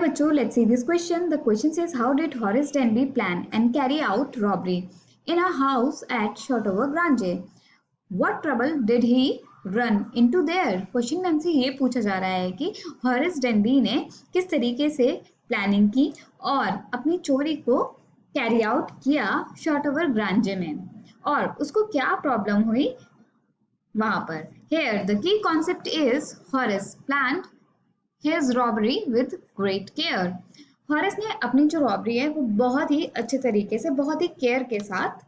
बच्चों, let's see this question. The question says, how did Horace Denby plan and carry out robbery in a house at Shotover Grange? What trouble did he run into there? Question में हमसे ये पूछा जा रहा है कि Horace Denby ने किस तरीके से प्लानिंग की और अपनी चोरी को कैरी आउट किया शॉटओवर ग्रांजे में, और उसको क्या प्रॉब्लम हुई वहां पर. Here the key concept is Horace planned his robbery with great care. Horace ने अपनी जो रॉबरी है वो बहुत ही अच्छे तरीके से, बहुत ही केयर के साथ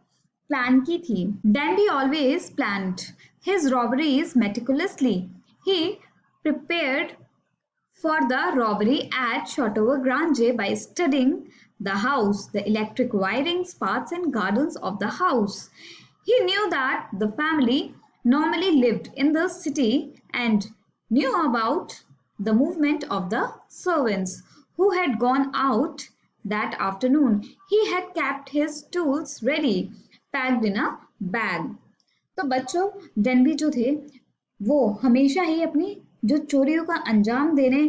प्लान की थी. Danby always planned his robberies meticulously. He prepared for the robbery at Shotover Grange by studying the house, the electric wirings, paths and gardens of the house. He knew that the family normally lived in the city and knew about the movement of the servants who had gone out that afternoon. He had kept his tools ready, packed in a bag. तो बच्चों, Denby जो थे वो हमेशा ही अपनी जो चोरियों का अंजाम देने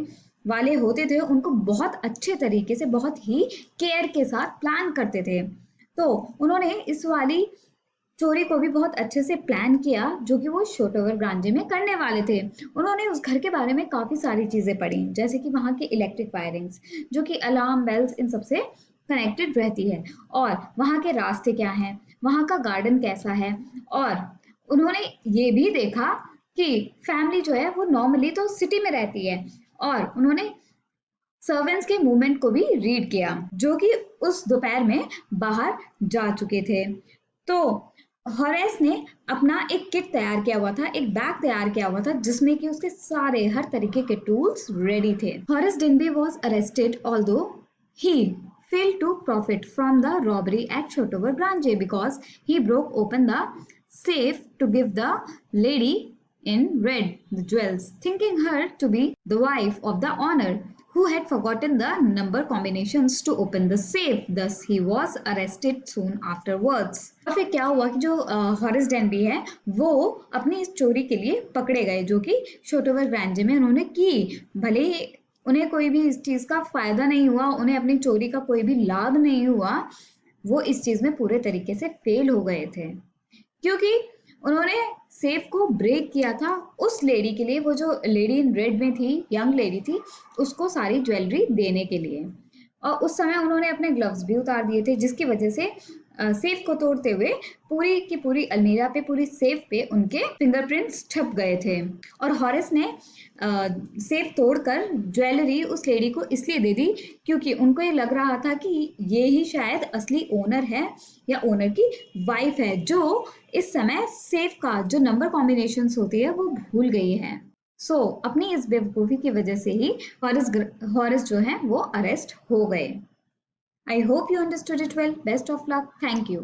वाले होते थे उनको बहुत अच्छे तरीके से, बहुत ही केयर के साथ प्लान करते थे. तो उन्होंने इस वाली चोरी को भी बहुत अच्छे से प्लान किया जो कि वो शोटोवर ग्रांजे में करने वाले थे. उन्होंने उस घर के बारे में काफी सारी चीजें पढ़ी, जैसे कि वहां के इलेक्ट्रिक वायरिंग्स जो कि अलार्म बेल्स इन सबसे कनेक्टेड रहती है, और वहां के रास्ते क्या हैं, वहां का गार्डन कैसा है. और उन्होंने ये भी देखा कि फैमिली जो है वो नॉर्मली तो सिटी में रहती है, और उन्होंने सर्वेंट्स के मूवमेंट को भी रीड किया जो कि उस दोपहर में बाहर जा चुके थे. तो हॉरेस ने अपना एक किट तैयार किया हुआ था, एक बैग तैयार किया हुआ था जिसमें कि उसके सारे हर तरीके के टूल्स रेडी थे. Horace Denby was arrested although he failed to profit from the robbery at Shotover Grange because he broke open the safe to give the lady in red the jewels, thinking her to be the wife of the owner who had forgotten the number combinations to open the safe. Thus he was arrested soon afterwards. और फिर क्या हुआ कि जो Horace Denby है वो अपनी इस चोरी के लिए पकड़े गए जो कि शोटोवर ग्रांजे में उन्होंने की. भले ही उन्हें कोई भी इस चीज का फायदा नहीं हुआ, उन्हें अपनी चोरी का कोई भी लाभ नहीं हुआ, वो इस चीज में पूरे तरीके से फेल हो गए थे क्योंकि उन्होंने सेफ को ब्रेक किया था उस लेडी के लिए, वो जो लेडी इन रेड में थी, यंग लेडी थी, उसको सारी ज्वेलरी देने के लिए. और उस समय उन्होंने अपने ग्लव्स भी उतार दिए थे जिसकी वजह से सेफ को तोड़ते हुए पूरी की पूरी अलमीरा पे, पूरी सेफ पे उनके फिंगरप्रिंट्स छप गए थे. और हॉरेस ने सेफ तोड़कर ज्वेलरी उस लेडी को इसलिए दे दी क्योंकि उनको ये लग रहा था कि ये ही शायद असली ओनर है या ओनर की वाइफ है जो इस समय सेफ का जो नंबर कॉम्बिनेशंस होती है वो भूल गई है. सो अपनी इस बेवकूफ़ी की वजह से ही हॉरेस जो है वो अरेस्ट हो गए. I hope you understood it well. Best of luck. Thank you.